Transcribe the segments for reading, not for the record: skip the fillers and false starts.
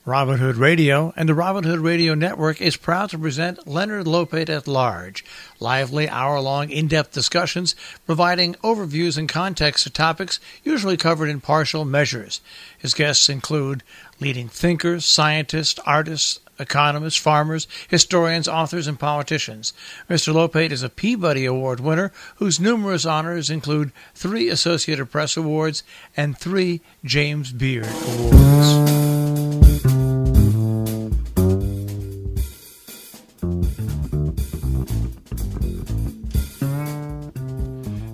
Robin Hood Radio and the Robin Hood Radio Network is proud to present Leonard Lopate at Large, lively hour-long in-depth discussions providing overviews and context to topics usually covered in partial measures. His guests include leading thinkers, scientists, artists, economists, farmers, historians, authors, and politicians. Mr. Lopate is a Peabody Award winner whose numerous honors include 3 Associated Press Awards and 3 James Beard Awards.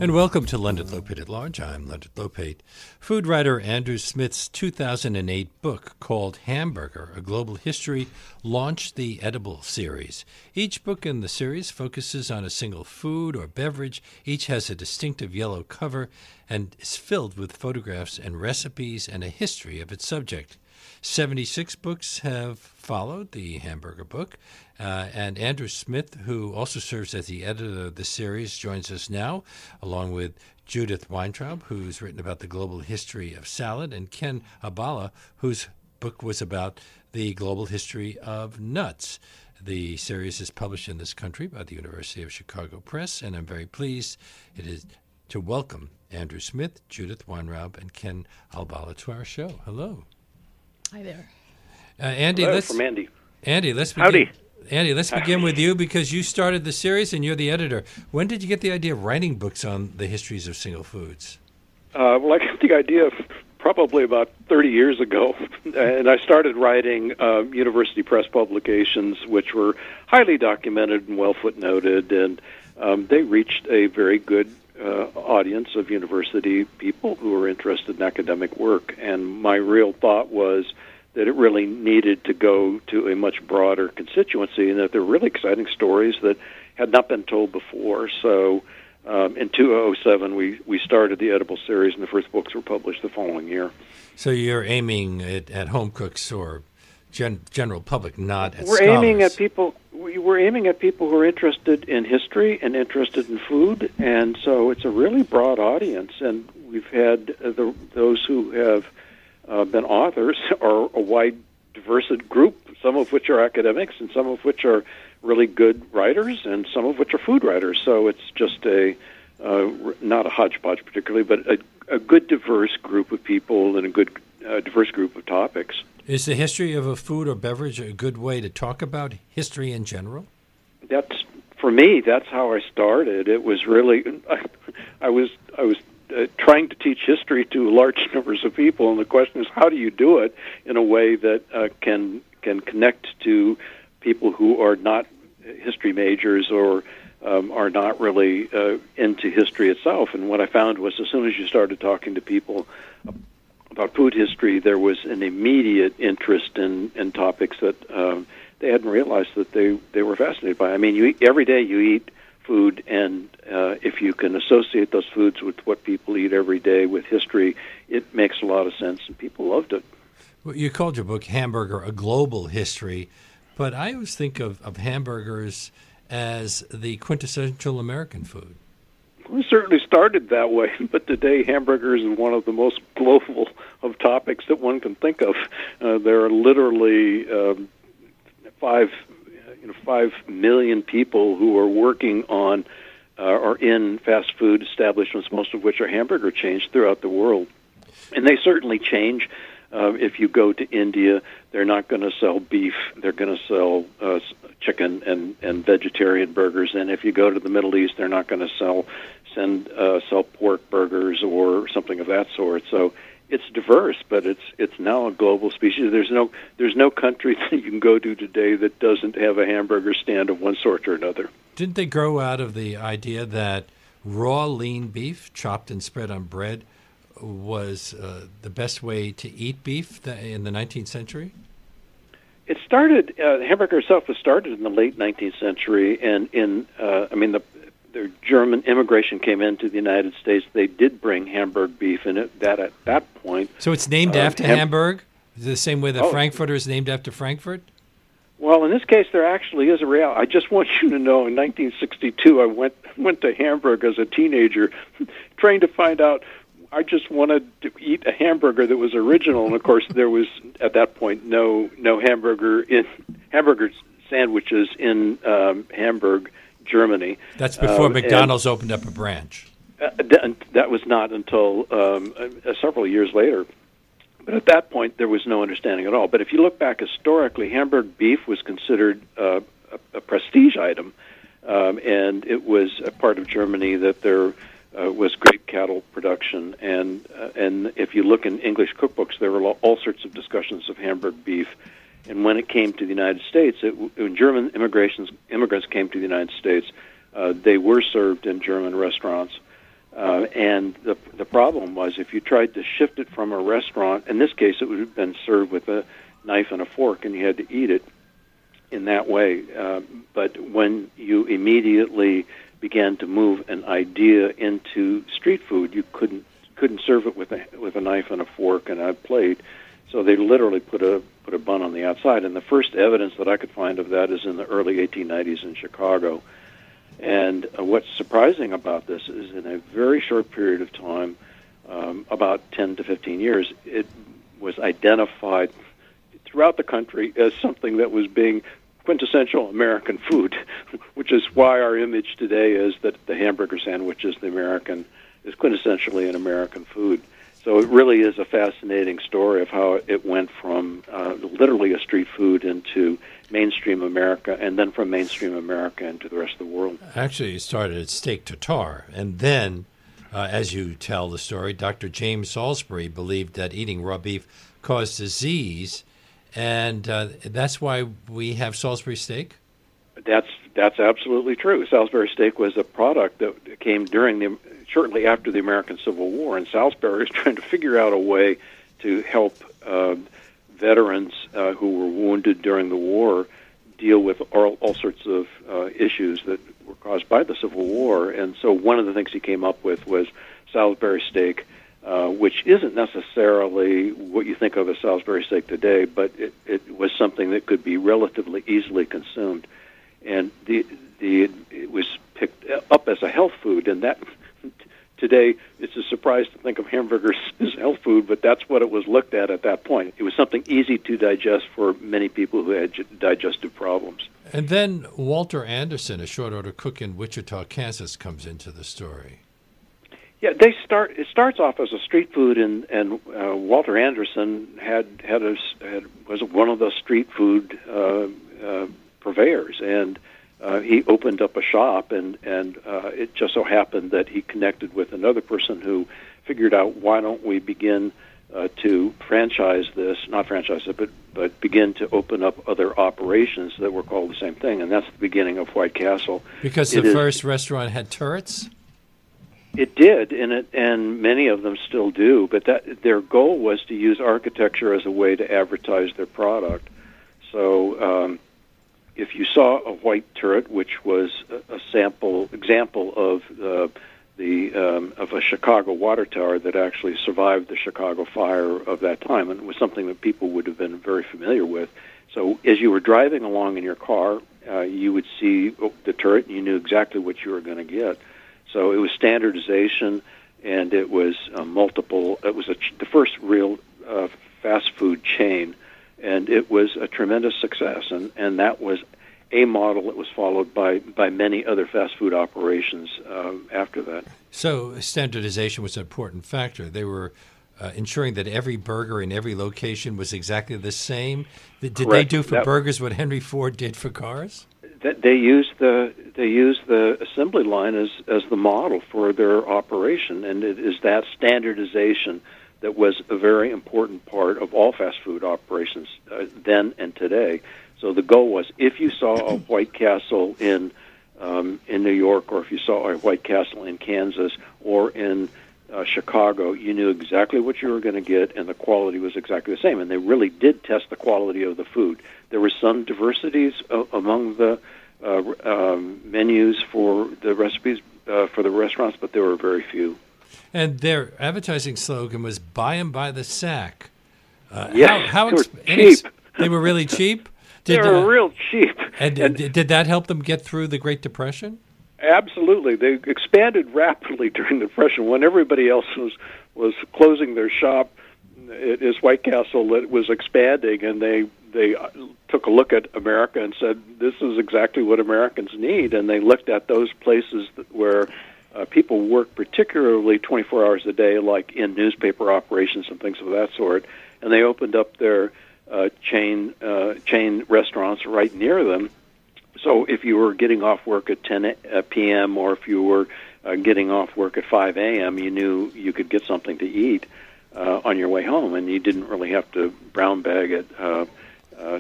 And welcome to Leonard Lopate at Large. I'm Leonard Lopate. Food writer Andrew Smith's 2008 book called Hamburger, A Global History launched the Edible series. Each book in the series focuses on a single food or beverage. Each has a distinctive yellow cover and is filled with photographs and recipes and a history of its subject. 76 books have followed the Hamburger book, and Andrew Smith, who also serves as the editor of the series, joins us now, along with Judith Weinraub, who's written about the global history of salad, and Ken Albala, whose book was about the global history of nuts. The series is published in this country by the University of Chicago Press, and I'm very pleased to welcome Andrew Smith, Judith Weinraub, and Ken Albala to our show. Hello. Hi there. Andy, Hello, let's from Andy. Andy, let's begin. Howdy. Andy, let's begin with you because you started the series and you're the editor. When did you get the idea of writing books on the histories of single foods? Well, I got the idea probably about 30 years ago, and I started writing university press publications, which were highly documented and well footnoted, and they reached a very good audience of university people who were interested in academic work. And my real thought was that it really needed to go to a much broader constituency and that there were really exciting stories that had not been told before. So in 2007, we started the Edible series, and the first books were published the following year. So you're aiming at home cooks or general public, not at we're scholars. aiming at people. We're aiming at people who are interested in history and interested in food, and so it's a really broad audience. And we've had those who have been authors are a wide, diverse group, some of which are academics and some of which are really good writers and some of which are food writers. So it's just not a hodgepodge particularly, but a good, diverse group of people and a good, diverse group of topics. Is the history of a food or beverage a good way to talk about history in general? For me, that's how I started. It was really, I was trying to teach history to large numbers of people, and the question is, how do you do it in a way that can connect to people who are not history majors or are not really into history itself? And what I found was, as soon as you started talking to people about food history, there was an immediate interest in topics that they hadn't realized that they were fascinated by. I mean, every day you eat food, and if you can associate those foods with what people eat every day with history, it makes a lot of sense, and people loved it. Well, you called your book Hamburger, A Global History, but I always think of hamburgers as the quintessential American food. We certainly started that way, but today hamburgers is one of the most global of topics that one can think of. There are literally 5 million people who are working on or in fast food establishments, most of which are hamburger chains throughout the world. And they certainly change. If you go to India, they're not going to sell beef. They're going to sell chicken and vegetarian burgers. And if you go to the Middle East, they're not going to sell pork burgers or something of that sort. So it's diverse, but it's now a global species. There's no country that you can go to today that doesn't have a hamburger stand of one sort or another. Didn't they grow out of the idea that raw lean beef chopped and spread on bread was the best way to eat beef in the 19th century? It started. The hamburger itself was started in the late 19th century, and the German immigration came into the United States. They did bring Hamburg beef in it. That at that point. So it's named after Hamburg, the same way that Frankfurter is named after Frankfurt. Well, in this case, there actually is a reality. I just want you to know, in 1962, I went to Hamburg as a teenager, trying to find out I just wanted to eat a hamburger that was original, and of course there was at that point no hamburger sandwiches in Hamburg, Germany. That's before McDonald's opened up a branch. That was not until several years later. But at that point, there was no understanding at all. But if you look back historically, Hamburg beef was considered a prestige item, and it was a part of Germany that there was great cattle production. And if you look in English cookbooks, there were all sorts of discussions of Hamburg beef. And when it came to the United States, when German immigrants came to the United States, they were served in German restaurants. And the problem was if you tried to shift it from a restaurant, in this case it would have been served with a knife and a fork, and you had to eat it in that way. But when you immediately began to move an idea into street food, you couldn't serve it with a knife and a fork and a plate. So they literally put a bun on the outside. And the first evidence that I could find of that is in the early 1890s in Chicago. And what's surprising about this is in a very short period of time, about 10 to 15 years, it was identified throughout the country as something that was being quintessential American food, which is why our image today is that the hamburger sandwich is quintessentially an American food. So it really is a fascinating story of how it went from literally a street food into mainstream America, and then from mainstream America into the rest of the world. Actually, it started at steak tartare, and then, as you tell the story, Dr. James Salisbury believed that eating raw beef caused disease, and that's why we have Salisbury steak? That's absolutely true. Salisbury steak was a product that came shortly after the American Civil War, and Salisbury was trying to figure out a way to help veterans who were wounded during the war deal with all sorts of issues that were caused by the Civil War. And so one of the things he came up with was Salisbury steak, which isn't necessarily what you think of as Salisbury steak today, but it was something that could be relatively easily consumed. And it was picked up as a health food, and that today it's a surprise to think of hamburgers as health food, but that's what it was looked at that point. It was something easy to digest for many people who had digestive problems. And then Walter Anderson, a short order cook in Wichita, Kansas, comes into the story. Yeah, it starts off as a street food, and Walter Anderson was one of the street food purveyors, and he opened up a shop, and it just so happened that he connected with another person who figured out, why don't we begin to franchise this, not franchise it, but begin to open up other operations that were called the same thing, and that's the beginning of White Castle. Because the first restaurant had turrets? It did, and many of them still do, but their goal was to use architecture as a way to advertise their product. So if you saw a white turret, which was a example of of a Chicago water tower that actually survived the Chicago fire of that time, and it was something that people would have been very familiar with. So as you were driving along in your car, you would see the turret, and you knew exactly what you were going to get. So it was standardization, and it was multiple. It was the first real fast food chain, and it was a tremendous success. And that was a model that was followed by many other fast food operations after that. So standardization was an important factor. They were ensuring that every burger in every location was exactly the same. Did they do for burgers what Henry Ford did for cars? They used the assembly line as the model for their operation, and it is that standardization that was a very important part of all fast food operations then and today. So the goal was, if you saw a White Castle in New York, or if you saw a White Castle in Kansas or in Chicago, you knew exactly what you were going to get, and the quality was exactly the same. And they really did test the quality of the food. There were some diversities among the menus for the recipes for the restaurants, but there were very few. And their advertising slogan was "Buy 'em by the sack." They were cheap. They were really cheap? They were real cheap. And did that help them get through the Great Depression? Absolutely. They expanded rapidly during the Depression when everybody else was closing their shop. It is White Castle that was expanding, and they took a look at America and said, this is exactly what Americans need. And they looked at those places where people work particularly 24 hours a day, like in newspaper operations and things of that sort, and they opened up their chain restaurants right near them. So if you were getting off work at 10 p.m. or if you were getting off work at 5 a.m., you knew you could get something to eat on your way home, and you didn't really have to brown bag it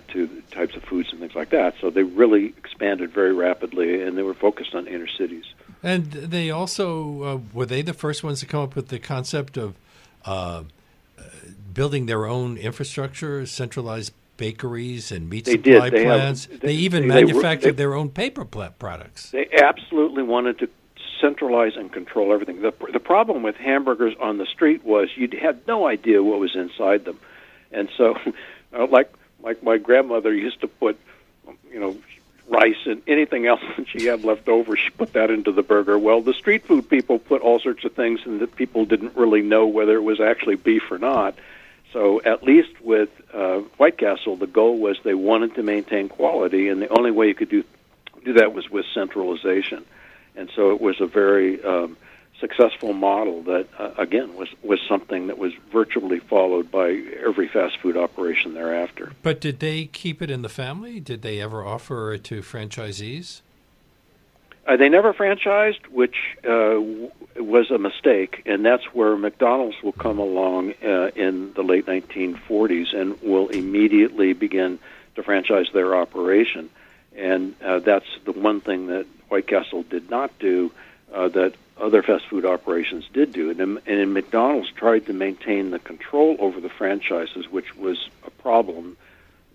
to types of foods and things like that. So they really expanded very rapidly, and they were focused on inner cities. And they also, were they the first ones to come up with the concept of building their own infrastructure, centralized bakeries and meat supply plants? They even manufactured their own paper products. They absolutely wanted to centralize and control everything. The problem with hamburgers on the street was you had no idea what was inside them. And so, like my grandmother used to put, rice and anything else that she had left over, she put that into the burger. Well, the street food people put all sorts of things, and that people didn't really know whether it was actually beef or not. So at least with White Castle, the goal was they wanted to maintain quality, and the only way you could do that was with centralization. And so it was a very successful model that, again, was something that was virtually followed by every fast food operation thereafter. But did they keep it in the family? Did they ever offer it to franchisees? They never franchised, which was a mistake, and that's where McDonald's will come along in the late 1940s and will immediately begin to franchise their operation. And that's the one thing that White Castle did not do that other fast food operations did do. And McDonald's tried to maintain the control over the franchises, which was a problem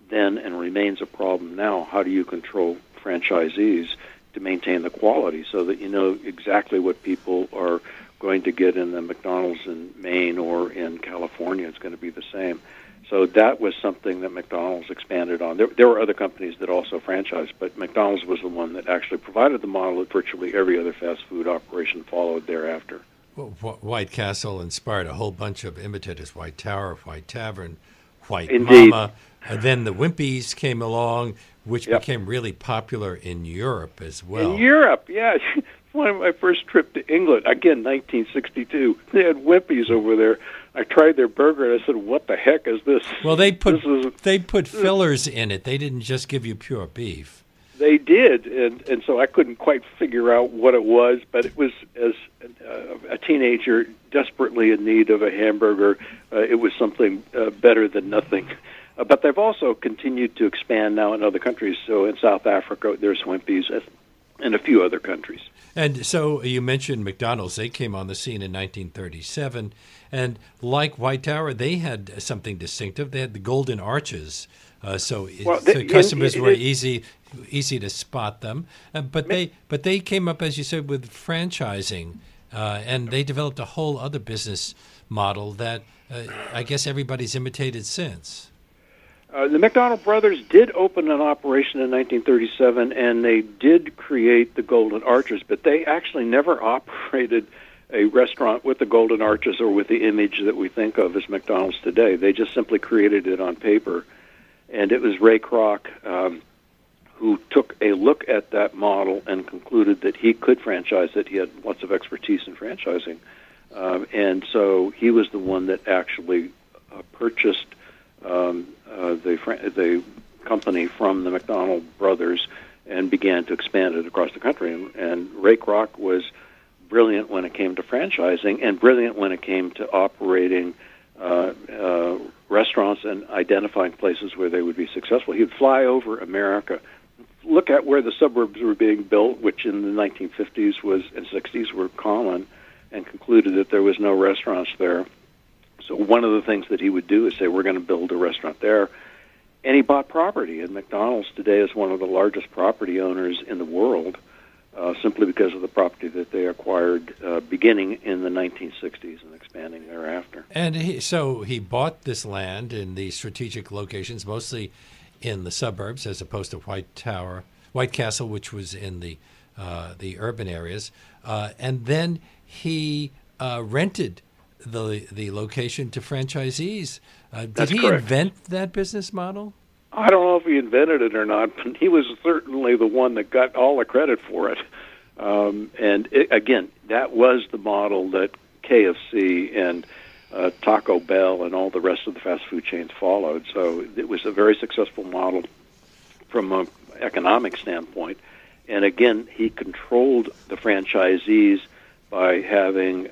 then and remains a problem now. How do you control franchisees to maintain the quality so that you know exactly what people are going to get in the McDonald's in Maine or in California? It's going to be the same. So that was something that McDonald's expanded on. There were other companies that also franchised, but McDonald's was the one that actually provided the model that virtually every other fast food operation followed thereafter. Well, White Castle inspired a whole bunch of imitators: White Tower, White Tavern, White Indeed. Mama. And then the Wimpeys came along, which Yep. became really popular in Europe as well. In Europe, yeah. One of my first trip to England, again, 1962, they had Wimpeys over there. I tried their burger, and I said, what the heck is this? Well, they put fillers in it. They didn't just give you pure beef. They did, and so I couldn't quite figure out what it was, but it was, as a teenager desperately in need of a hamburger, it was something better than nothing. But they've also continued to expand now in other countries. So in South Africa, there's Wimpy's, and a few other countries. And so you mentioned McDonald's. They came on the scene in 1937. And like White Tower, they had something distinctive. They had the golden arches. So customers were easy to spot them. But they came up, as you said, with franchising. And they developed a whole other business model that I guess everybody's imitated since. The McDonald brothers did open an operation in 1937, and they did create the Golden Arches, but they actually never operated a restaurant with the Golden Arches or with the image that we think of as McDonald's today. They just simply created it on paper, and it was Ray Kroc who took a look at that model and concluded that he could franchise it. He had lots of expertise in franchising, and so he was the one that actually purchased the company from the McDonald brothers and began to expand it across the country. And Ray Kroc was brilliant when it came to franchising and brilliant when it came to operating restaurants and identifying places where they would be successful. He would fly over America, look at where the suburbs were being built, which in the 1950s and 60s were common, and concluded that there was no restaurants there. So one of the things that he would do is say, we're going to build a restaurant there. And he bought property. And McDonald's today is one of the largest property owners in the world, simply because of the property that they acquired beginning in the 1960s and expanding thereafter. And so he bought this land in the strategic locations, mostly in the suburbs, as opposed to White Castle, which was in the urban areas. And then he rented the location to franchisees. Did That's he correct. invent that business model? I don't know if he invented it or not, but he was certainly the one that got all the credit for it. Again, that was the model that KFC and Taco Bell and all the rest of the fast food chains followed. So it was a very successful model from an economic standpoint. And again, he controlled the franchisees by having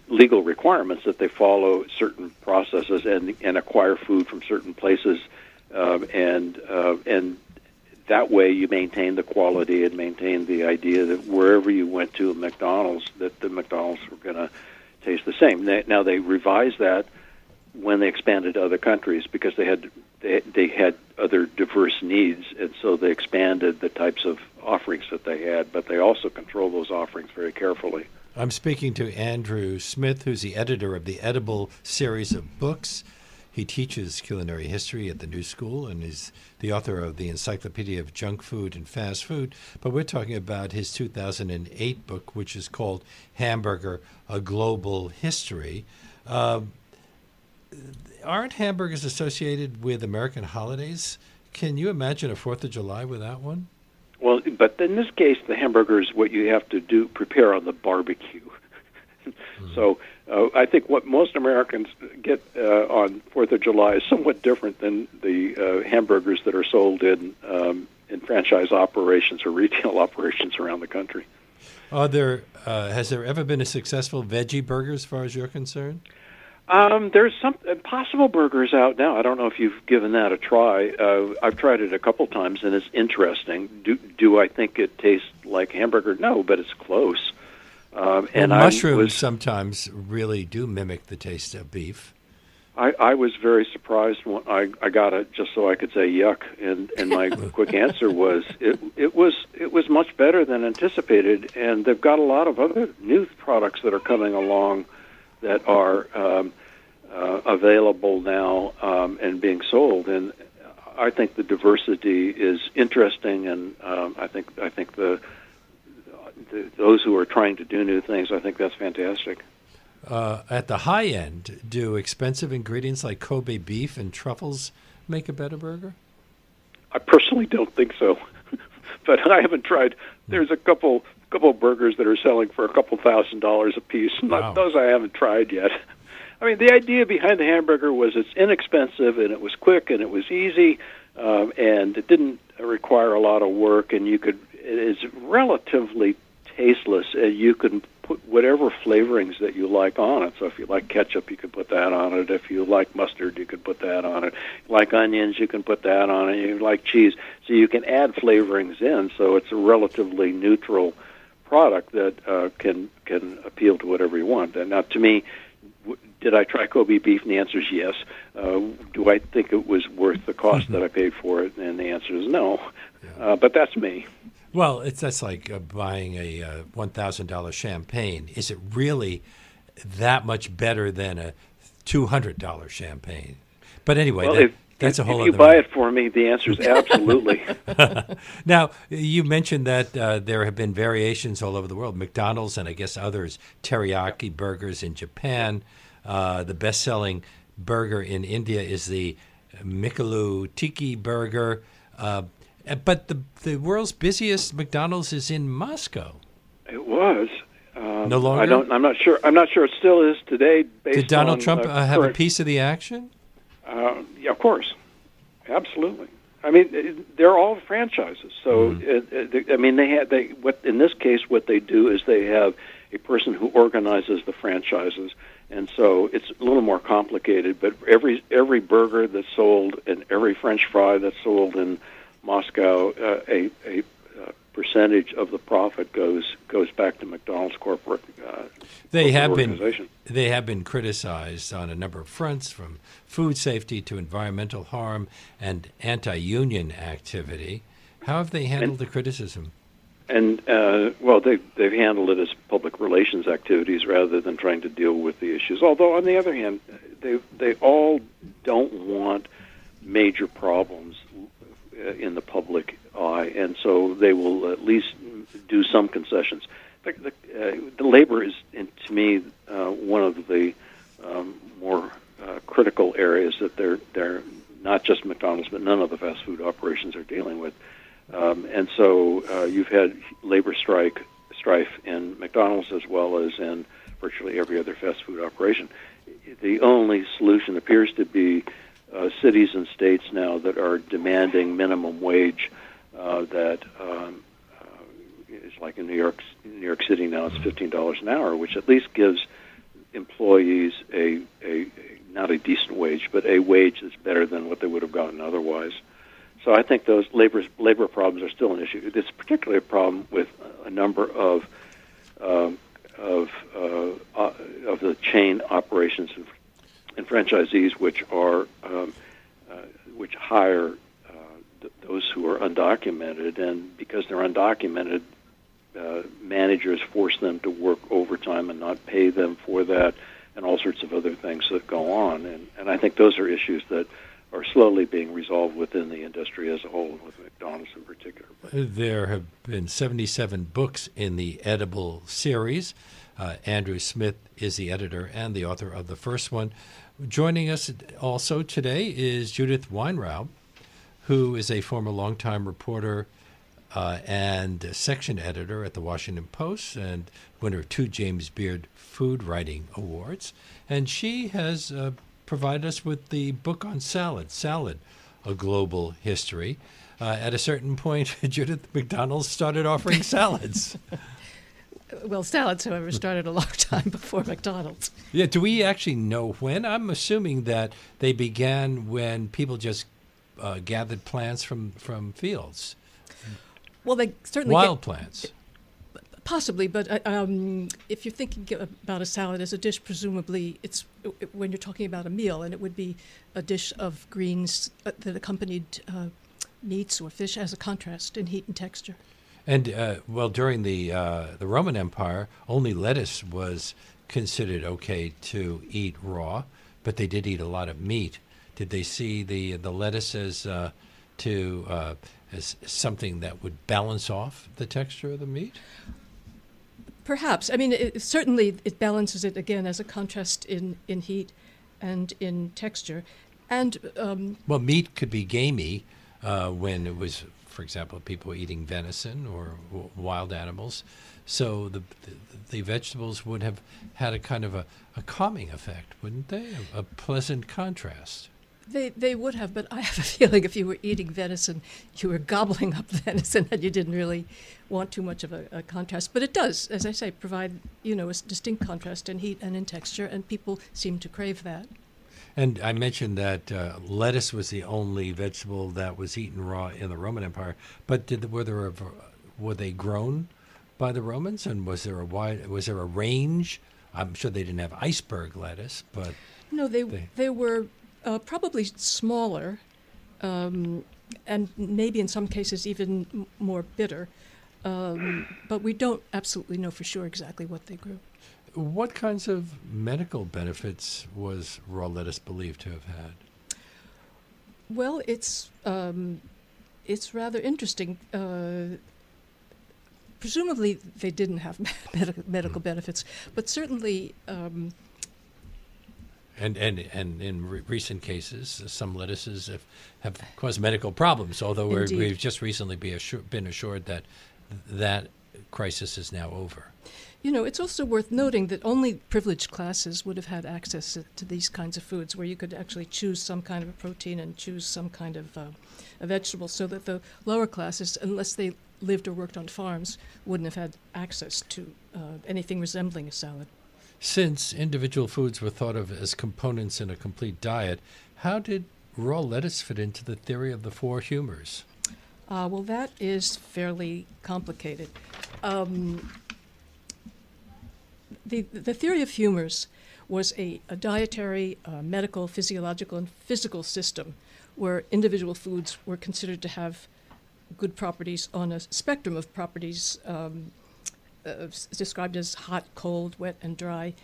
legal requirements that they follow certain processes and acquire food from certain places, and that way you maintain the quality and maintain the idea that wherever you went to a McDonald's, that the McDonald's were going to taste the same. Now they revised that when they expanded to other countries because they had other diverse needs, and so they expanded the types of offerings that they had, but they also control those offerings very carefully. I'm speaking to Andrew Smith, who's the editor of the Edible series of books. He teaches culinary history at the New School and is the author of the Encyclopedia of Junk Food and Fast Food. But we're talking about his 2008 book, which is called Hamburger, A Global History. Aren't hamburgers associated with American holidays? Can you imagine a 4th of July without one? Well, but in this case, the hamburger is what you have to prepare on the barbecue. So I think what most Americans get on 4th of July is somewhat different than the hamburgers that are sold in franchise operations or retail operations around the country. Has there ever been a successful veggie burger as far as you're concerned? There's some Impossible Burgers out now. I don't know if you've given that a try. I've tried it a couple times, and it's interesting. Do I think it tastes like hamburger? No, but it's close. And mushrooms sometimes really do mimic the taste of beef. I was very surprised when I got it just so I could say yuck, and my quick answer was it was much better than anticipated, and they've got a lot of other new products that are coming along that are available now and being sold, and I think the diversity is interesting, and I think those who are trying to do new things, I think that's fantastic. At the high end, do expensive ingredients like Kobe beef and truffles make a better burger? I personally don't think so, but I haven't tried. There's a couple burgers that are selling for a couple $1,000s a piece. Wow. Those I haven't tried yet. I mean, the idea behind the hamburger was it's inexpensive and it was quick and it was easy, and it didn't require a lot of work, and it is relatively tasteless, and you can put whatever flavorings that you like on it. So if you like ketchup, you can put that on it. If you like mustard, you can put that on it. You like onions, you can put that on it. You like cheese. So you can add flavorings in, so it's a relatively neutral product that can appeal to whatever you want. And now, to me, did I try Kobe beef? And the answer is yes. Do I think it was worth the cost that I paid for it? And the answer is no. Yeah. But that's me. Well, that's like buying a $1,000 champagne. Is it really that much better than a $200 champagne? But anyway, well, that's a whole other. If you buy it for me, the answer is absolutely. Now, you mentioned that there have been variations all over the world. McDonald's and I guess others, teriyaki burgers in Japan. The best-selling burger in India is the Mikalu Tiki burger. But the world's busiest McDonald's is in Moscow. It was. No longer? I'm not sure. I'm not sure it still is today. Did Donald Trump have a piece of the action? Yeah, of course. Absolutely. I mean, they're all franchises. So, I mean, in this case, what they do is they have a person who organizes the franchises, and so it's a little more complicated. But every burger that's sold and every French fry that's sold in Moscow, a percentage of the profit goes back to McDonald's corporate organization. They have been criticized on a number of fronts, from food safety to environmental harm and anti-union activity. How have they handled the criticism? And well, they've handled it as public relations activities rather than trying to deal with the issues. Although on the other hand, they all don't want major problems in the public eye, and so they will at least do some concessions. The labor is, to me, one of the more critical areas that they're not just McDonald's, but none of the fast food operations are dealing with. And so you've had labor strife in McDonald's as well as in virtually every other fast food operation. The only solution appears to be cities and states now that are demanding minimum wage that is like in New York City now it's $15 an hour, which at least gives employees a not a decent wage, but a wage that's better than what they would have gotten otherwise. So I think those labor problems are still an issue. It's particularly a problem with a number of the chain operations and franchisees, which hire those who are undocumented, and because they're undocumented, managers force them to work overtime and not pay them for that, and all sorts of other things that go on. And I think those are issues that are slowly being resolved within the industry as a whole, with McDonald's in particular. There have been 77 books in the edible series. Andrew Smith is the editor and the author of the first one. Joining us also today is Judith Weinraub, who is a former longtime reporter and section editor at the Washington Post and winner of 2 James Beard Food Writing Awards. And she has provided us with the book on Salad, A Global History. At a certain point, Judith, McDonald's started offering salads. Well, salads, however, started a long time before McDonald's. Yeah, do we actually know when? I'm assuming that they began when people just gathered plants from fields. Well, they certainly wild plants. Possibly, but if you're thinking about a salad as a dish, presumably it's when you're talking about a meal, and it would be a dish of greens that accompanied meats or fish as a contrast in heat and texture. And during the Roman Empire, only lettuce was considered okay to eat raw, but they did eat a lot of meat. Did they see the lettuce as something that would balance off the texture of the meat? Perhaps. I mean, certainly it balances it, again, as a contrast in heat and in texture. And meat could be gamey when it was, for example, people eating venison or wild animals. So the vegetables would have had a kind of a calming effect, wouldn't they? A pleasant contrast. They would have, but I have a feeling if you were eating venison, you were gobbling up venison and you didn't really want too much of a contrast. But it does, as I say, provide, a distinct contrast in heat and in texture, and people seem to crave that. And I mentioned that lettuce was the only vegetable that was eaten raw in the Roman Empire. But were they grown by the Romans, and was there a range? I'm sure they didn't have iceberg lettuce, but no, they were probably smaller, and maybe in some cases even more bitter. But we don't absolutely know for sure exactly what they grew. What kinds of medical benefits was raw lettuce believed to have had? Well, it's rather interesting. Presumably, they didn't have medical benefits, but certainly. And in recent cases, some lettuces have caused medical problems. Although we've just recently been assured that crisis is now over. It's also worth noting that only privileged classes would have had access to these kinds of foods, where you could actually choose some kind of a protein and choose some kind of a vegetable, so that the lower classes, unless they lived or worked on farms, wouldn't have had access to anything resembling a salad. Since individual foods were thought of as components in a complete diet, how did raw lettuce fit into the theory of the 4 humors? Well, that is fairly complicated. The theory of humors was a dietary, medical, physiological, and physical system where individual foods were considered to have good properties on a spectrum of properties described as hot, cold, wet, and dry.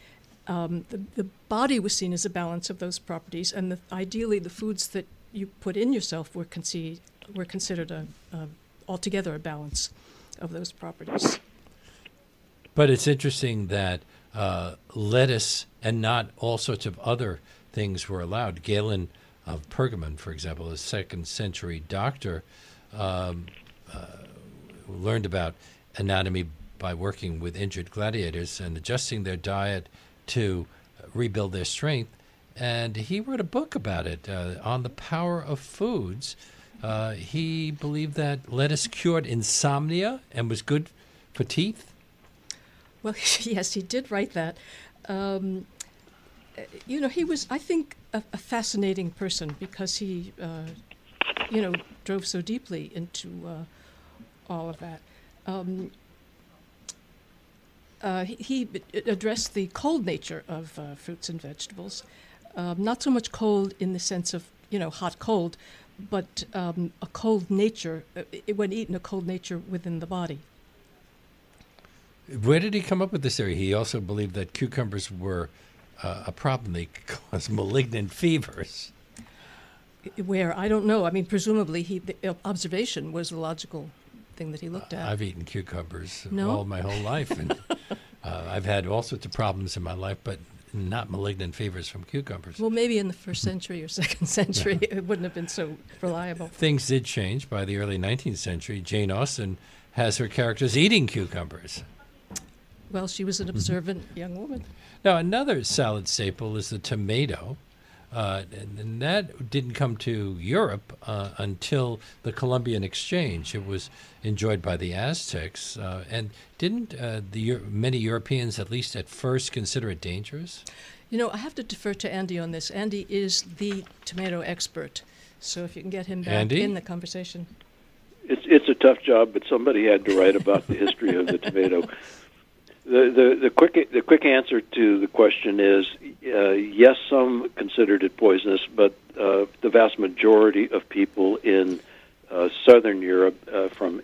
The body was seen as a balance of those properties, and ideally the foods that you put in yourself were considered altogether a balance of those properties. But it's interesting that lettuce and not all sorts of other things were allowed. Galen of Pergamon, for example, a 2nd century doctor, learned about anatomy by working with injured gladiators and adjusting their diet to rebuild their strength. And he wrote a book about it, on the power of foods. He believed that lettuce cured insomnia and was good for teeth. Well, yes, he did write that. He was, I think, a fascinating person because he, drove so deeply into all of that. He addressed the cold nature of fruits and vegetables, not so much cold in the sense of, hot cold, but a cold nature, when eaten, a cold nature within the body. Where did he come up with this theory? He also believed that cucumbers were a problem. They could cause malignant fevers. Where? I don't know. I mean, presumably the observation was the logical thing that he looked at. I've eaten cucumbers No? all my whole life, and I've had all sorts of problems in my life, but not malignant fevers from cucumbers. Well, maybe in the 1st century or 2nd century it wouldn't have been so reliable. Things did change by the early 19th century. Jane Austen has her characters eating cucumbers. Well, she was an observant young woman. Now, another salad staple is the tomato, and that didn't come to Europe until the Columbian Exchange. It was enjoyed by the Aztecs, and didn't many Europeans, at least at first, consider it dangerous? I have to defer to Andy on this. Andy is the tomato expert, so if you can get him back in the conversation. It's a tough job, but somebody had to write about the history of the tomato. The quick answer to the question is yes, some considered it poisonous, but the vast majority of people in southern Europe,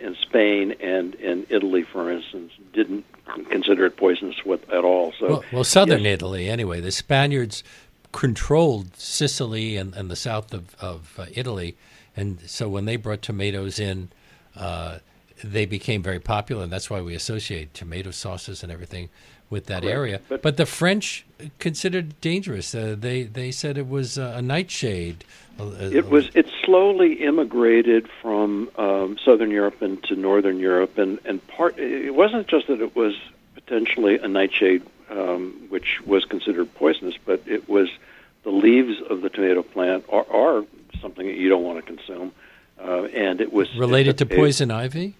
in Spain and in Italy, for instance, didn't consider it poisonous at all. So, well, southern Italy anyway. The Spaniards controlled Sicily and the south of Italy, and so when they brought tomatoes in, they became very popular, and that's why we associate tomato sauces and everything with that area. But the French considered it dangerous. They said it was a nightshade. It slowly immigrated from southern Europe into northern Europe, and it wasn't just that it was potentially a nightshade, which was considered poisonous, but it was the leaves of the tomato plant are something that you don't want to consume, and it was related to poison ivy.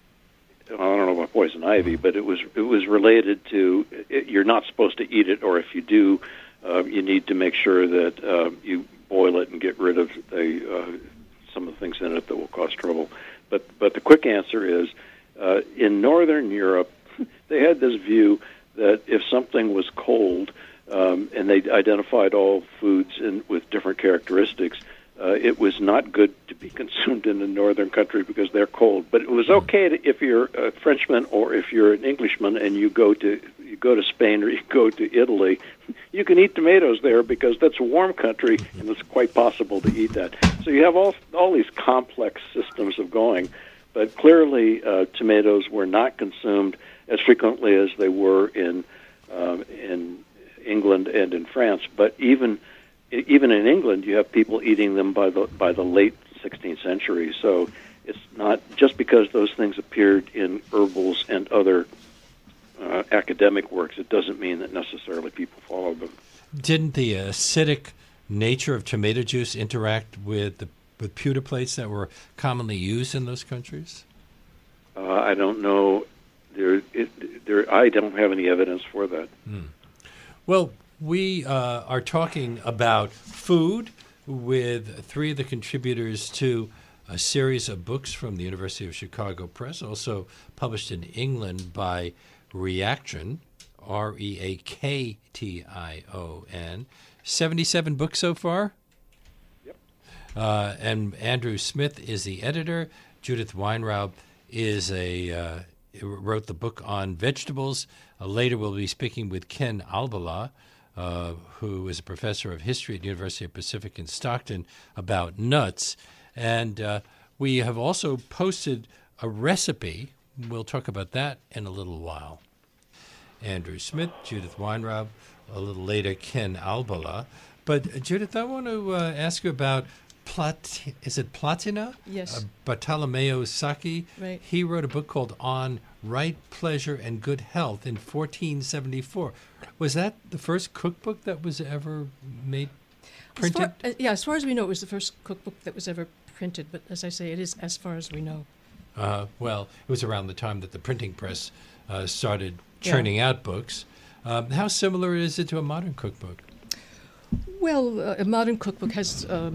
I don't know about poison ivy, but it was related to you're not supposed to eat it, or if you do, you need to make sure that you boil it and get rid of some of the things in it that will cause trouble. But the quick answer is, in Northern Europe, they had this view that if something was cold, and they identified all foods with different characteristics, it was not good to be consumed in a northern country because they're cold. But it was okay if you're a Frenchman or if you're an Englishman and you go to Spain or you go to Italy, you can eat tomatoes there because that's a warm country and it's quite possible to eat that. So you have all these complex systems of going. But clearly, tomatoes were not consumed as frequently as they were in England and in France. But even in England, you have people eating them by the late 16th century. So it's not just because those things appeared in herbals and other academic works. It doesn't mean that necessarily people followed them. Didn't the acidic nature of tomato juice interact with pewter plates that were commonly used in those countries? I don't know. I don't have any evidence for that. Well, we are talking about food with three of the contributors to a series of books from the University of Chicago Press, also published in England by Reaction, Reaktion. 77 books so far? Yep. And Andrew Smith is the editor. Judith Weinraub wrote the book on vegetables. Later we'll be speaking with Ken Albala, who is a professor of history at the University of Pacific in Stockton, about nuts. And we have also posted a recipe. We'll talk about that in a little while. Andrew Smith, Judith Weinraub, a little later Ken Albala. But Judith, I want to ask you about is it Platina? Yes. Bartolomeo Sacchi. Right. He wrote a book called On Right Pleasure and Good Health in 1474. Was that the first cookbook that was ever made, printed? As far as we know, it was the first cookbook that was ever printed. But as I say, it is as far as we know. Well, it was around the time that the printing press started churning out books. How similar is it to a modern cookbook? Well, a modern cookbook has, a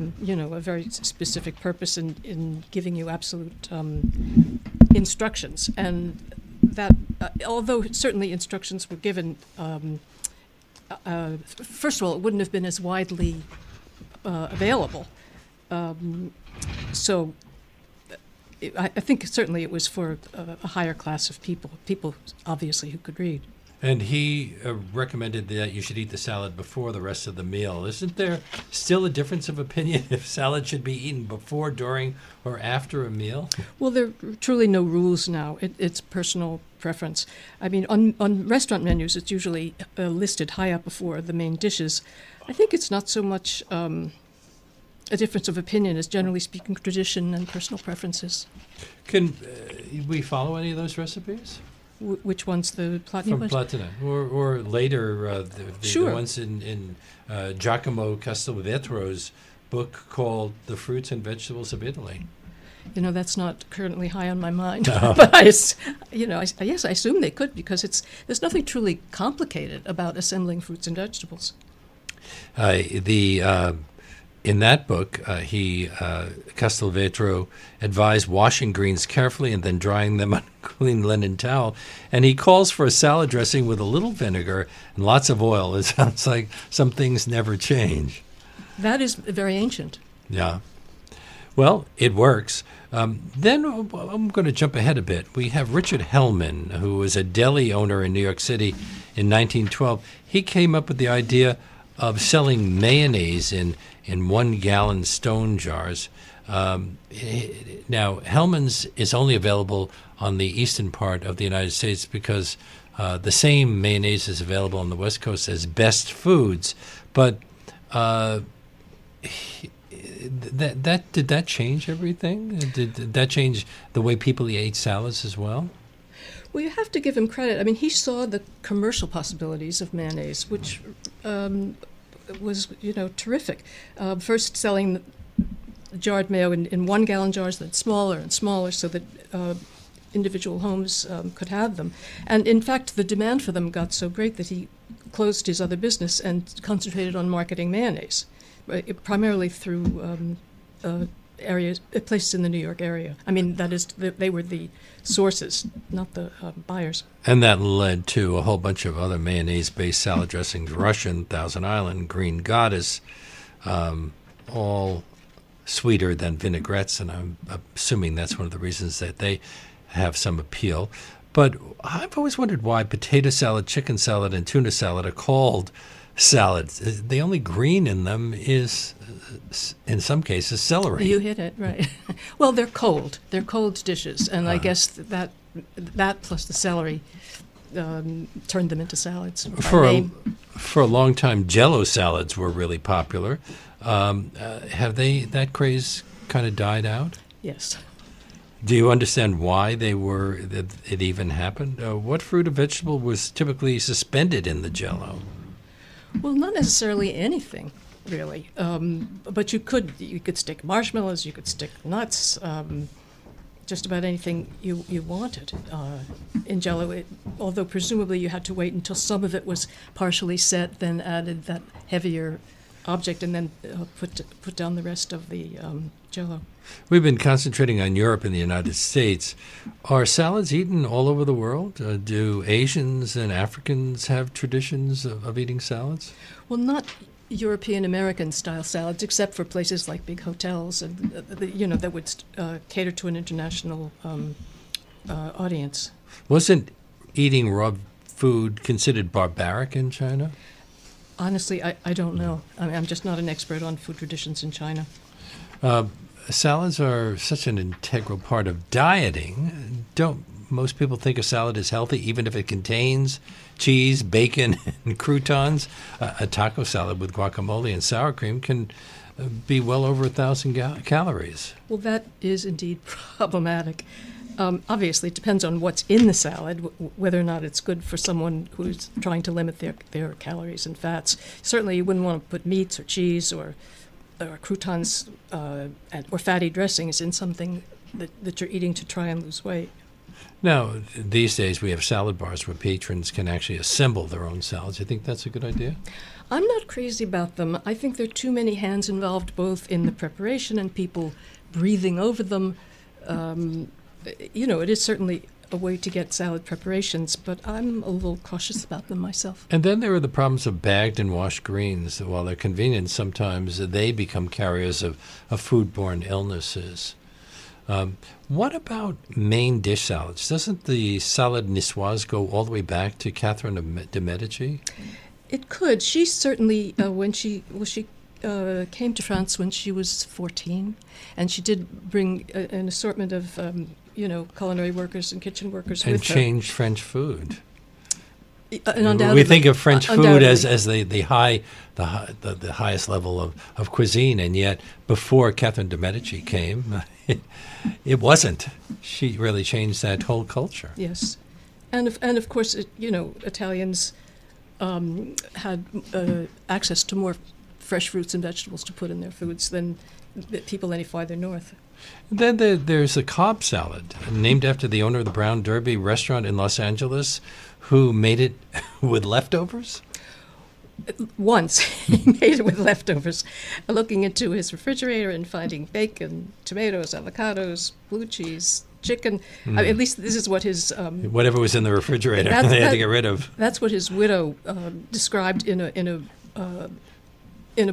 very specific purpose in giving you absolute instructions, and that, although certainly instructions were given, first of all, it wouldn't have been as widely available. So I think certainly it was for a higher class of people obviously who could read. And he recommended that you should eat the salad before the rest of the meal. Isn't there still a difference of opinion if salad should be eaten before, during, or after a meal? Well, there are truly no rules now. It's personal preference. I mean, on restaurant menus, it's usually listed high up before the main dishes. I think it's not so much a difference of opinion as, generally speaking, tradition and personal preferences. Can we follow any of those recipes? Which ones, the Platina? From Platina, or later, Sure. The ones in Giacomo Castelvetro's book called The Fruits and Vegetables of Italy. That's not currently high on my mind. But I assume they could, because there's nothing truly complicated about assembling fruits and vegetables. In that book, Castelvetro advised washing greens carefully and then drying them on a clean linen towel. And he calls for a salad dressing with a little vinegar and lots of oil. It sounds like some things never change. That is very ancient. Yeah. Well, it works. Then I'm going to jump ahead a bit. We have Richard Hellman, who was a deli owner in New York City in 1912. He came up with the idea of selling mayonnaise in 1-gallon stone jars. Now, Hellman's is only available on the eastern part of the United States because the same mayonnaise is available on the West Coast as Best Foods. But did that change everything? Did that change the way people ate salads as well? Well, you have to give him credit. I mean, he saw the commercial possibilities of mayonnaise, which was, terrific. First selling jarred mayo in 1-gallon jars, then smaller and smaller, so that individual homes could have them. And in fact, the demand for them got so great that he closed his other business and concentrated on marketing mayonnaise, primarily through places in the New York area. I mean, that is, they were the sources, not the buyers. And that led to a whole bunch of other mayonnaise-based salad dressings: Russian, Thousand Island, Green Goddess, all sweeter than vinaigrettes, and I'm assuming that's one of the reasons that they have some appeal. But I've always wondered why potato salad, chicken salad, and tuna salad are called salads. The only green in them is, in some cases, celery. You hit it, right. Well, they're cold. They're cold dishes, and I guess that plus the celery turned them into salads. For a long time, Jell-O salads were really popular. Have that craze kind of died out? Yes. Do you understand why it even happened? What fruit or vegetable was typically suspended in the Jell-O? Well, not necessarily anything, really. But you could stick marshmallows, you could stick nuts, just about anything you wanted in Jell-O. Although presumably you had to wait until some of it was partially set, then added that heavier object, and then put down the rest of the Jell-O. We've been concentrating on Europe and the United States. Are salads eaten all over the world? Do Asians and Africans have traditions of eating salads? Well, not European-American style salads, except for places like big hotels and that would cater to an international audience. Wasn't eating raw food considered barbaric in China? Honestly, I don't know. I mean, I'm just not an expert on food traditions in China. Salads are such an integral part of dieting. Don't most people think a salad is healthy, even if it contains cheese, bacon, and croutons. A taco salad with guacamole and sour cream can be well over 1,000 calories. Well, that is indeed problematic. Obviously, it depends on what's in the salad, whether or not it's good for someone who's trying to limit their calories and fats. Certainly, you wouldn't want to put meats or cheese or croutons or fatty dressings in something that you're eating to try and lose weight. Now, these days we have salad bars where patrons can actually assemble their own salads. You think that's a good idea? I'm not crazy about them. I think there are too many hands involved, both in the preparation and people breathing over them. It is certainly a way to get salad preparations, but I'm a little cautious about them myself. And then there are the problems of bagged and washed greens. While they're convenient, sometimes they become carriers of foodborne illnesses. What about main dish salads? Doesn't the salad niçoise go all the way back to Catherine de Medici? It could. She certainly, when she came to France when she was 14, and she did bring an assortment of culinary workers and kitchen workers and with her. And changed French food. And we think of French food as the highest level of cuisine, and yet before Catherine de Medici came, it wasn't. She really changed that whole culture. Yes, and of course, Italians had access to more fresh fruits and vegetables to put in their foods than people any farther north. Then there's a Cobb salad, named after the owner of the Brown Derby restaurant in Los Angeles, who made it with leftovers? Once he made it with leftovers, looking into his refrigerator and finding bacon, tomatoes, avocados, blue cheese, chicken. At least this is what his... whatever was in the refrigerator, they had to get rid of. That's what his widow described in a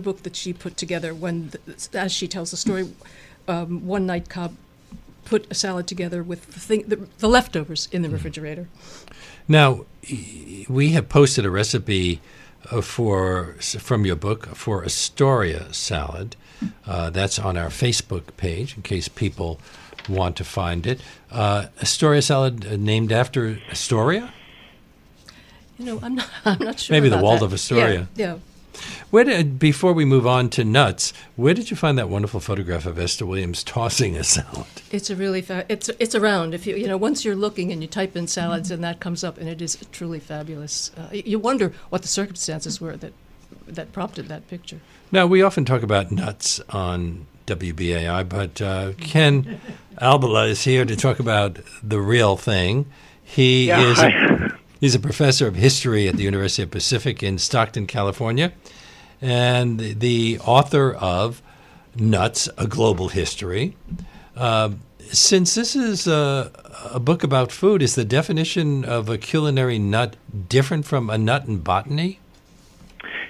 book that she put together when, as she tells the story, one night Cobb put a salad together with the leftovers in the refrigerator. Now, we have posted a recipe from your book for Astoria salad. That's on our Facebook page in case people want to find it. Astoria salad named after Astoria? I'm not sure. Maybe about the Waldorf that. Astoria. Yeah. Before we move on to nuts, where did you find that wonderful photograph of Esther Williams tossing a salad? It's a really it's around. If once you're looking and you type in salads and that comes up, and it is truly fabulous. You wonder what the circumstances were that prompted that picture. Now, we often talk about nuts on WBAI, but Ken Albala is here to talk about the real thing. He's a professor of history at the University of Pacific in Stockton, California, and the author of Nuts, A Global History. Since this is a book about food, is the definition of a culinary nut different from a nut in botany?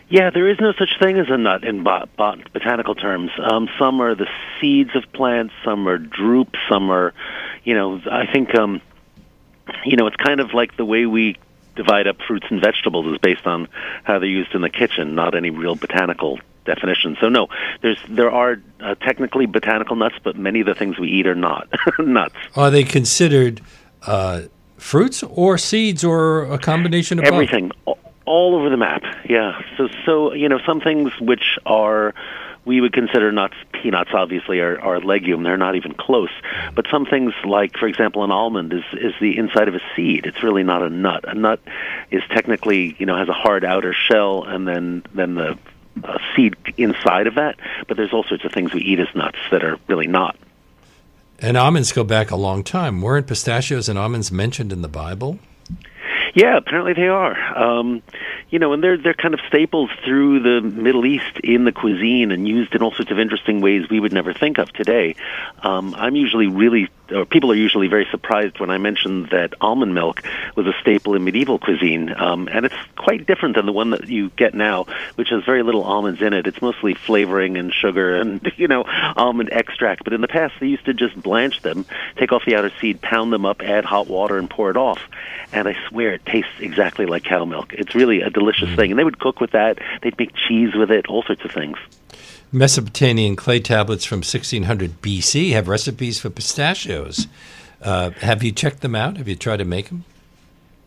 Yeah, there is no such thing as a nut in botanical terms. Some are the seeds of plants, some are drupes, some are, I think... it's kind of like the way we divide up fruits and vegetables is based on how they're used in the kitchen, not any real botanical definition. So no, there are technically botanical nuts, but many of the things we eat are not nuts. Are they considered fruits or seeds or a combination of everything? Both? All over the map, yeah. So some things which we would consider nuts, peanuts obviously are a legume. They're not even close. But some things like, for example, an almond is the inside of a seed. It's really not a nut. A nut is technically, has a hard outer shell and then the seed inside of that. But there's all sorts of things we eat as nuts that are really not. And almonds go back a long time. Weren't pistachios and almonds mentioned in the Bible? Yeah, apparently they are. And they're kind of staples through the Middle East in the cuisine and used in all sorts of interesting ways we would never think of today. People are usually very surprised when I mention that almond milk was a staple in medieval cuisine, and it's quite different than the one that you get now, which has very little almonds in it. It's mostly flavoring and sugar and, almond extract. But in the past, they used to just blanch them, take off the outer seed, pound them up, add hot water, and pour it off. And I swear it tastes exactly like cow milk. It's really a delicious thing. And they would cook with that. They'd make cheese with it, all sorts of things. Mesopotamian clay tablets from 1600 BC have recipes for pistachios. Have you checked them out? Have you tried to make them?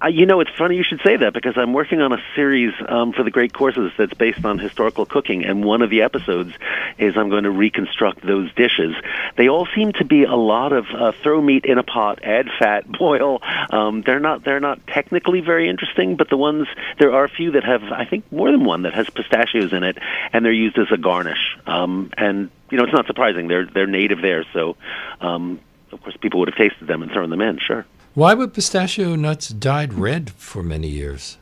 It's funny you should say that because I'm working on a series for the Great Courses that's based on historical cooking, and one of the episodes is I'm going to reconstruct those dishes. They all seem to be a lot of throw meat in a pot, add fat, boil. They're not technically very interesting, but there are a few that have, I think, more than one that has pistachios in it, and they're used as a garnish. And it's not surprising. They're native there, so of course people would have tasted them and thrown them in. Sure. Why were pistachio nuts dyed red for many years?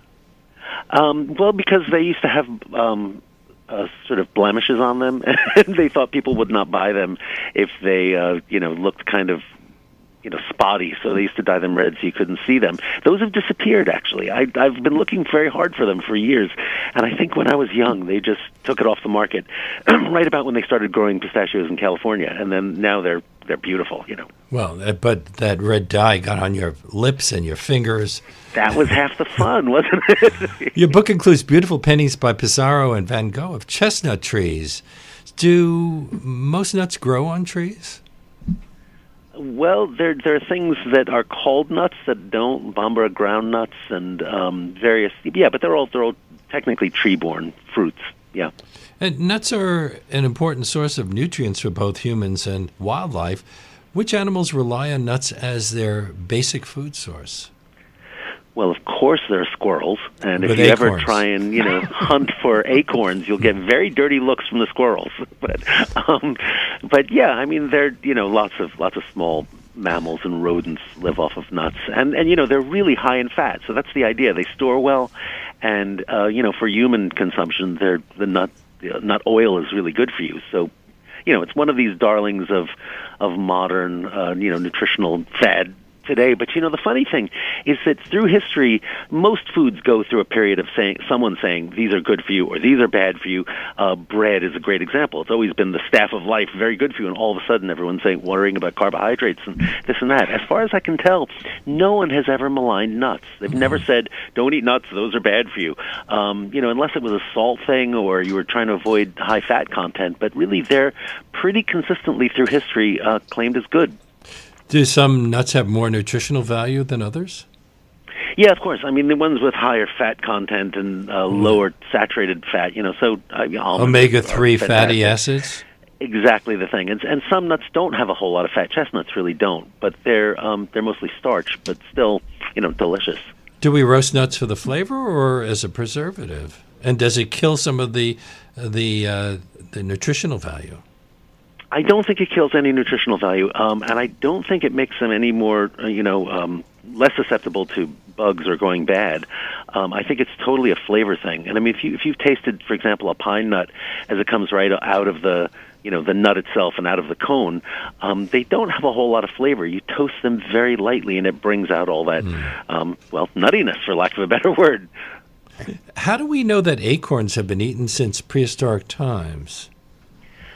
Well, because they used to have sort of blemishes on them, and they thought people would not buy them if they, looked kind of, spotty. So they used to dye them red so you couldn't see them. Those have disappeared, actually. I've been looking very hard for them for years, and I think when I was young, they just took it off the market right about when they started growing pistachios in California, and then now they're beautiful, Well, but that red dye got on your lips and your fingers. That was half the fun, wasn't it? Your book includes beautiful paintings by Pissarro and Van Gogh of chestnut trees. Do most nuts grow on trees? Well, there are things that are called nuts that don't, Bambara ground nuts and various, but they're all technically tree-borne fruits, yeah. And nuts are an important source of nutrients for both humans and wildlife. Which animals rely on nuts as their basic food source? Well, of course there are squirrels, and if you ever try and hunt for acorns, you'll get very dirty looks from the squirrels. But yeah, I mean there lots of small mammals and rodents live off of nuts, and they're really high in fat, so that's the idea. They store well, and for human consumption, the nut oil is really good for you. So it's one of these darlings of modern nutritional fad today. But the funny thing is that through history, most foods go through a period of someone saying these are good for you or these are bad for you. Bread is a great example. It's always been the staff of life, very good for you, and all of a sudden everyone's worrying about carbohydrates and this and that. As far as I can tell, no one has ever maligned nuts. They've never said don't eat nuts; those are bad for you. Unless it was a salt thing or you were trying to avoid high fat content. But really, they're pretty consistently through history claimed as good. Do some nuts have more nutritional value than others? Yeah, of course. I mean, the ones with higher fat content and lower saturated fat, omega-3 fatty acids? Exactly the thing. And some nuts don't have a whole lot of fat. Chestnuts really don't, but they're mostly starch, but still, delicious. Do we roast nuts for the flavor or as a preservative? And does it kill some of the nutritional value? I don't think it kills any nutritional value, and I don't think it makes them any more, less susceptible to bugs or going bad. I think it's totally a flavor thing. And I mean, if you've tasted, for example, a pine nut as it comes right out of the nut itself and out of the cone, they don't have a whole lot of flavor. You toast them very lightly, and it brings out all that, nuttiness, for lack of a better word. How do we know that acorns have been eaten since prehistoric times?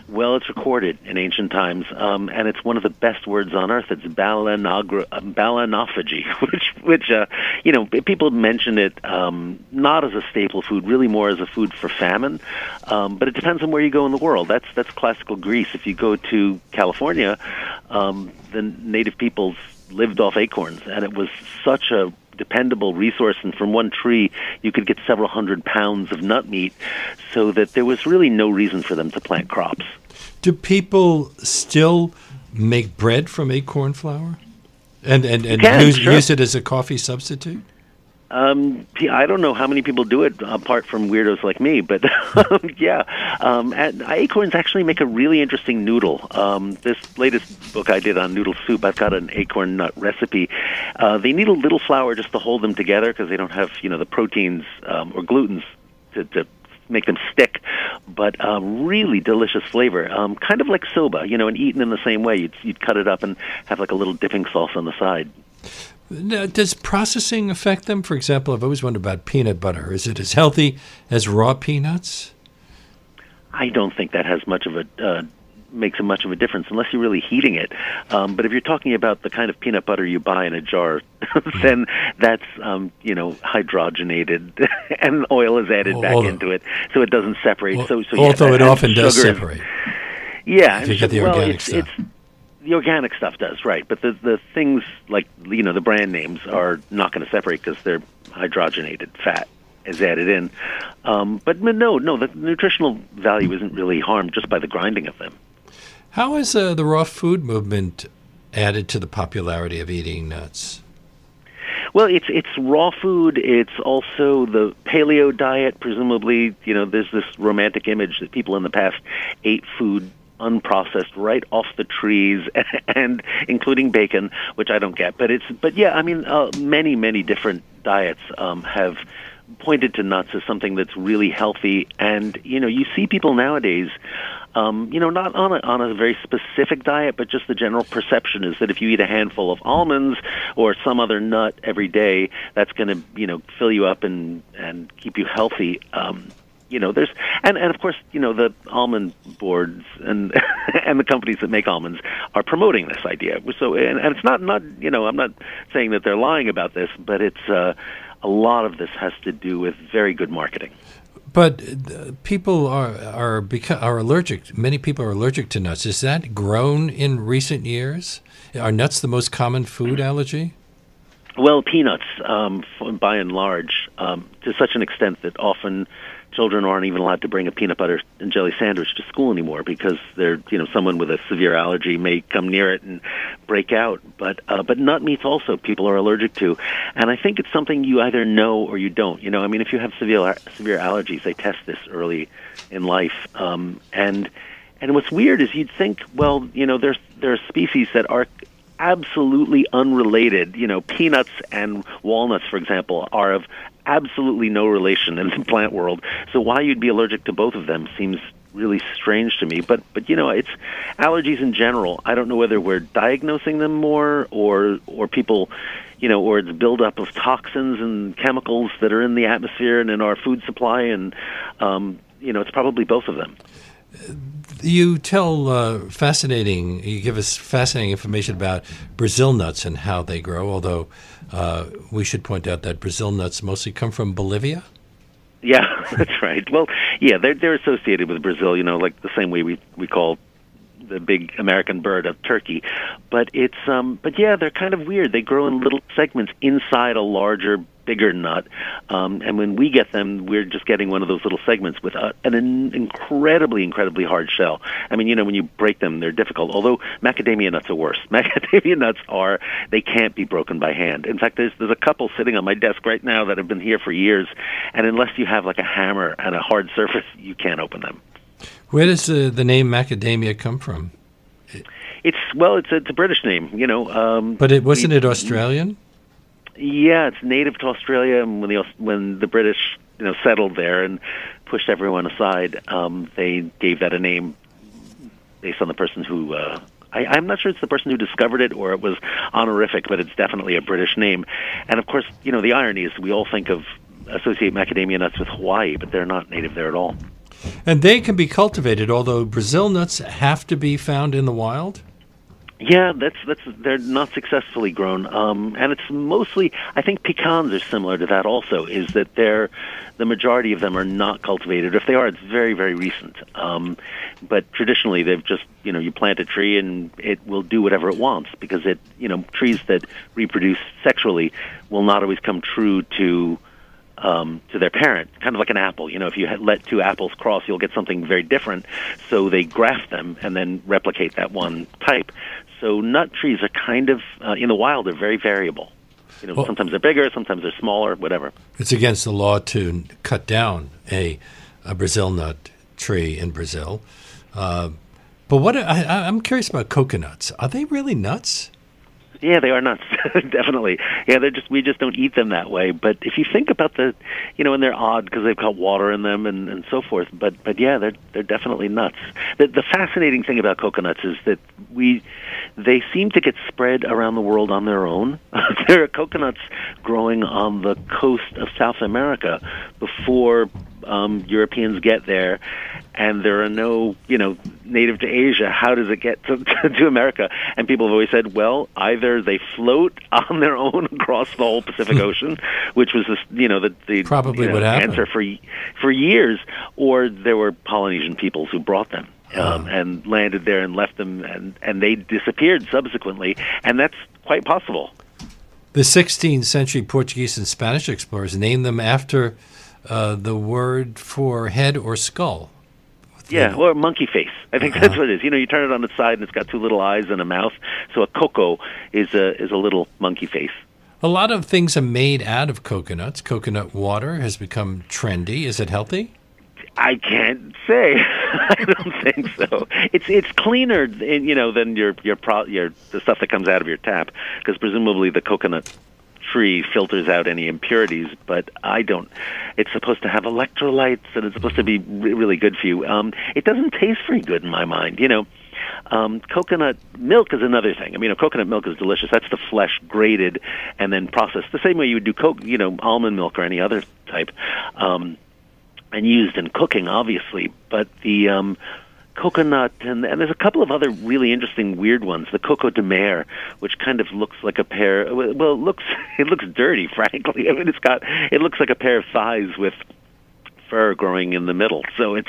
Well, it's recorded in ancient times, and it's one of the best words on earth. It's balanophagy, which people mention it not as a staple food, really more as a food for famine. But it depends on where you go in the world. That's classical Greece. If you go to California, the native peoples lived off acorns, and it was such a dependable resource, and from one tree you could get several hundred pounds of nut meat, so that there was really no reason for them to plant crops. Do people still make bread from acorn flour and use it as a coffee substitute? I don't know how many people do it apart from weirdos like me, but and acorns actually make a really interesting noodle. This latest book I did on noodle soup, I've got an acorn nut recipe. They need a little flour just to hold them together because they don't have the proteins or glutens to make them stick, but really delicious flavor, kind of like soba, and eaten in the same way. You'd cut it up and have like a little dipping sauce on the side. Now, does processing affect them? For example, I've always wondered about peanut butter. Is it as healthy as raw peanuts? I don't think that has makes much of a difference unless you're really heating it. But if you're talking about the kind of peanut butter you buy in a jar, then that's hydrogenated and oil is added back into it, so it doesn't separate. Although it often does separate. Yeah, if you get the organic stuff. The organic stuff does, right? But the things like the brand names are not going to separate because they're hydrogenated fat is added in. But no, the nutritional value isn't really harmed just by the grinding of them. How has the raw food movement added to the popularity of eating nuts? Well, it's raw food. It's also the paleo diet. Presumably, there's this romantic image that people in the past ate food unprocessed right off the trees, and including bacon, which I don't get. But yeah, I mean, many different diets have pointed to nuts as something that's really healthy. And you see people nowadays, not on a very specific diet, but just the general perception is that if you eat a handful of almonds or some other nut every day, that's going to fill you up and keep you healthy. There's and of course the almond boards and and the companies that make almonds are promoting this idea. So and it's not I'm not saying that they're lying about this, but it's a lot of this has to do with very good marketing. But people are allergic. Many people are allergic to nuts. Is that grown in recent years? Are nuts the most common food allergy? Well, peanuts, by and large, to such an extent that often children aren't even allowed to bring a peanut butter and jelly sandwich to school anymore because they're, someone with a severe allergy may come near it and break out. But nut meats also people are allergic to, and I think it's something you either know or you don't. If you have severe allergies, they test this early in life, and what's weird is you'd think, well, there are species that are absolutely unrelated. Peanuts and walnuts, for example, are of absolutely no relation in the plant world. So why you'd be allergic to both of them seems really strange to me. But it's allergies in general. I don't know whether we're diagnosing them more or people, or it's buildup of toxins and chemicals that are in the atmosphere and in our food supply, and it's probably both of them. You you give us fascinating information about Brazil nuts and how they grow, although we should point out that Brazil nuts mostly come from Bolivia. Yeah, that's right. Well, yeah, they're associated with Brazil, like the same way we call the big American bird of turkey. But they're kind of weird. They grow in little segments inside a larger, bigger nut. And when we get them, we're just getting one of those little segments with an incredibly hard shell. I mean, when you break them, they're difficult. Although macadamia nuts are worse. Macadamia nuts they can't be broken by hand. In fact, there's a couple sitting on my desk right now that have been here for years. And unless you have like a hammer and a hard surface, you can't open them. Where does the name macadamia come from? It's a British name, But wasn't it Australian? Yeah, it's native to Australia. And when the British settled there and pushed everyone aside, they gave that a name based on the person who. I'm not sure it's the person who discovered it or it was honorific, but it's definitely a British name. And of course, the irony is we all associate macadamia nuts with Hawaii, but they're not native there at all. And they can be cultivated, although Brazil nuts have to be found in the wild? Yeah, they're not successfully grown, and it's mostly. I think pecans are similar to that. Also, is that the majority of them are not cultivated. If they are, it's very recent. But traditionally, they've just you plant a tree and it will do whatever it wants because trees that reproduce sexually will not always come true to their parent, kind of like an apple. If you let two apples cross, you'll get something very different. So they graft them and then replicate that one type. So nut trees are kind of, in the wild, they're very variable. Sometimes they're bigger, sometimes they're smaller, whatever. It's against the law to cut down a Brazil nut tree in Brazil. But I'm curious about coconuts. Are they really nuts? Yeah, they are nuts, definitely. Yeah, we just don't eat them that way. But if you think about and they're odd because they've got water in them and so forth. But yeah, they're definitely nuts. The fascinating thing about coconuts is that they seem to get spread around the world on their own. There are coconuts growing on the coast of South America before Europeans get there, and there are no, native to Asia. How does it get to America? And people have always said, well, either they float on their own across the whole Pacific Ocean, which was the probably what happened answer for years, or there were Polynesian peoples who brought them. and landed there and left them, and they disappeared subsequently, and that's quite possible. The 16th century Portuguese and Spanish explorers named them after the word for head or skull. Yeah, or monkey face. I think that's what it is. You turn it on its side and it's got two little eyes and a mouth. So a coco is a little monkey face. A lot of things are made out of coconuts. Coconut water has become trendy. Is it healthy? I can't say. I don't think so. It's cleaner, than the stuff that comes out of your tap, because presumably the coconut tree filters out any impurities, but I don't. It's supposed to have electrolytes, and it's supposed to be really good for you. It doesn't taste very good in my mind. Coconut milk is another thing. I mean, coconut milk is delicious. That's the flesh grated and then processed the same way you would do almond milk or any other type, and used in cooking, obviously. But the coconut, and there's a couple of other really interesting weird ones. The coco de mer, which kind of looks like a pair. Well, it looks dirty, frankly. I mean, it looks like a pair of thighs with fur growing in the middle. So it's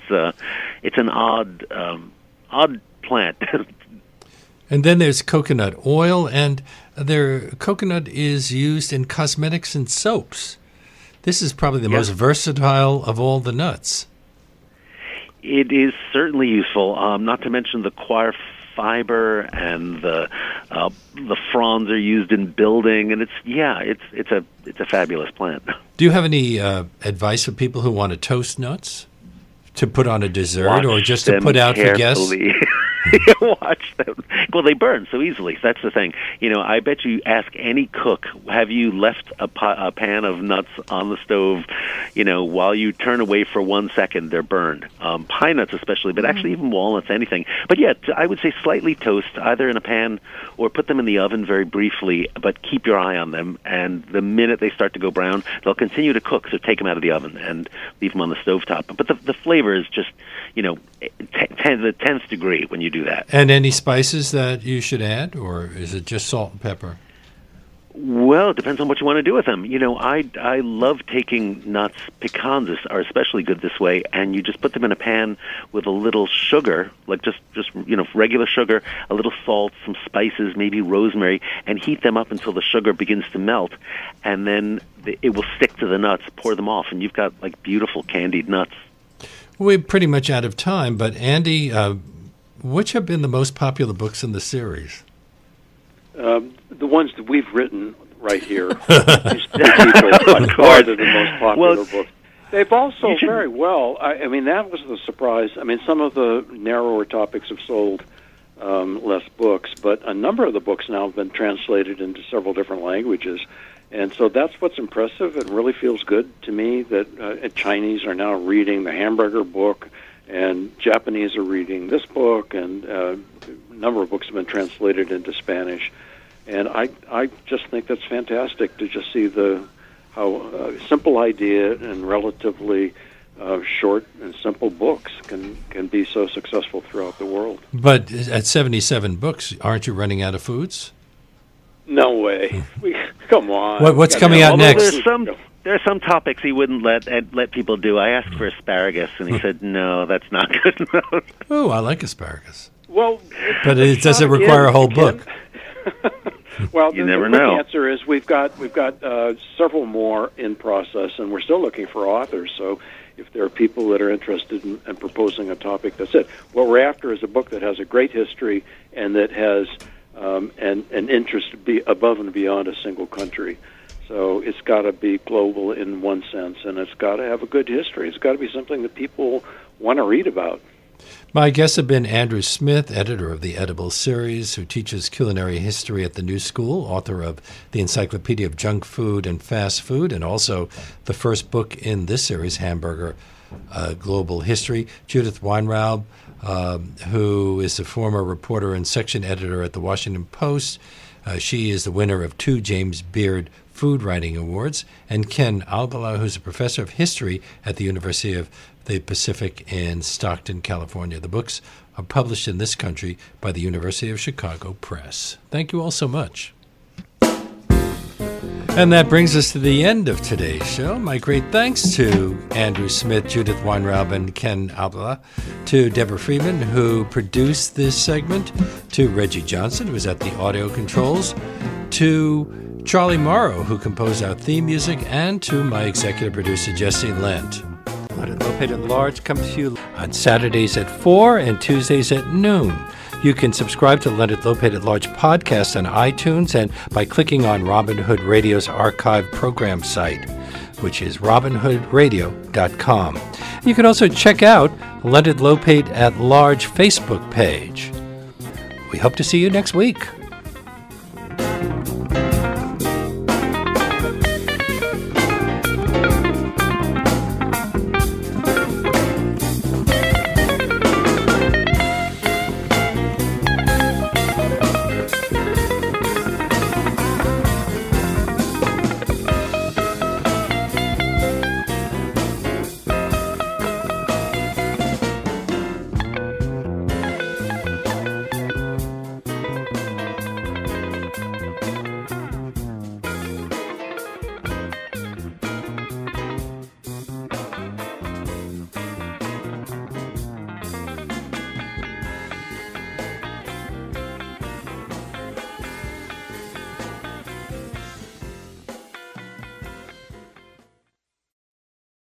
an odd plant. And then there's coconut oil, and coconut is used in cosmetics and soaps. This is probably the most versatile of all the nuts. It is certainly useful. Not to mention the coir fiber and the fronds are used in building, and it's a fabulous plant. Do you have any advice for people who want to toast nuts to put on a dessert or just to put out carefully. for guests? Watch them. Well, they burn so easily. That's the thing. I bet you ask any cook, have you left a pan of nuts on the stove, while you turn away for 1 second, they're burned. Pine nuts especially, but actually even walnuts, anything. But yeah, I would say slightly toast, either in a pan or put them in the oven very briefly, but keep your eye on them. And the minute they start to go brown, they'll continue to cook, so take them out of the oven and leave them on the stovetop. But the flavor is just, the 10th degree when you do that. And any spices that you should add, or is it just salt and pepper? Well, it depends on what you want to do with them. I love taking nuts. Pecans are especially good this way, and you just put them in a pan with a little sugar, like just regular sugar, a little salt, some spices, maybe rosemary, and heat them up until the sugar begins to melt, and then it will stick to the nuts. Pour them off, and you've got like beautiful candied nuts. We're pretty much out of time, but Andy, which have been the most popular books in the series? The ones that we've written right here. These people by far are the most popular books. They've also very well. I mean, that was the surprise. I mean, some of the narrower topics have sold less books, but a number of the books now have been translated into several different languages. And so that's what's impressive. It really feels good to me that Chinese are now reading the Hamburger book, and Japanese are reading this book, and a number of books have been translated into Spanish. And I just think that's fantastic to just see how simple idea and relatively short and simple books can be so successful throughout the world. But at 77 books, aren't you running out of foods? No way. Come on. What's coming out next? There are some topics he wouldn't let people do. I asked for asparagus, and he said, no, that's not good enough. Oh, I like asparagus. Well, but it doesn't require a whole book. Well, you never know. The answer is we've got several more in process, and we're still looking for authors. So if there are people that are interested in proposing a topic, that's it. What we're after is a book that has a great history and that has an interest above and beyond a single country. So it's got to be global in one sense, and it's got to have a good history. It's got to be something that people want to read about. My guests have been Andrew Smith, editor of the Edible series, who teaches culinary history at the New School, author of the Encyclopedia of Junk Food and Fast Food, and also the first book in this series, Hamburger, Global History. Judith Weinraub, who is a former reporter and section editor at the Washington Post. She is the winner of 2 James Beard Food Writing Awards. And Ken Albala, who's a professor of history at the University of the Pacific in Stockton, California. The books are published in this country by the University of Chicago Press. Thank you all so much. And that brings us to the end of today's show. My great thanks to Andrew Smith, Judith Weinraub, and Ken Albala, to Deborah Freeman, who produced this segment, to Reggie Johnson, who was at the audio controls, to Charlie Morrow, who composed our theme music, and to my executive producer, Jesse Lent. Leonard Lopate at Large comes to you on Saturdays at 4 and Tuesdays at noon. You can subscribe to Leonard Lopate at Large podcast on iTunes and by clicking on Robin Hood Radio's archive program site, which is robinhoodradio.com. You can also check out Leonard Lopate at Large Facebook page. We hope to see you next week.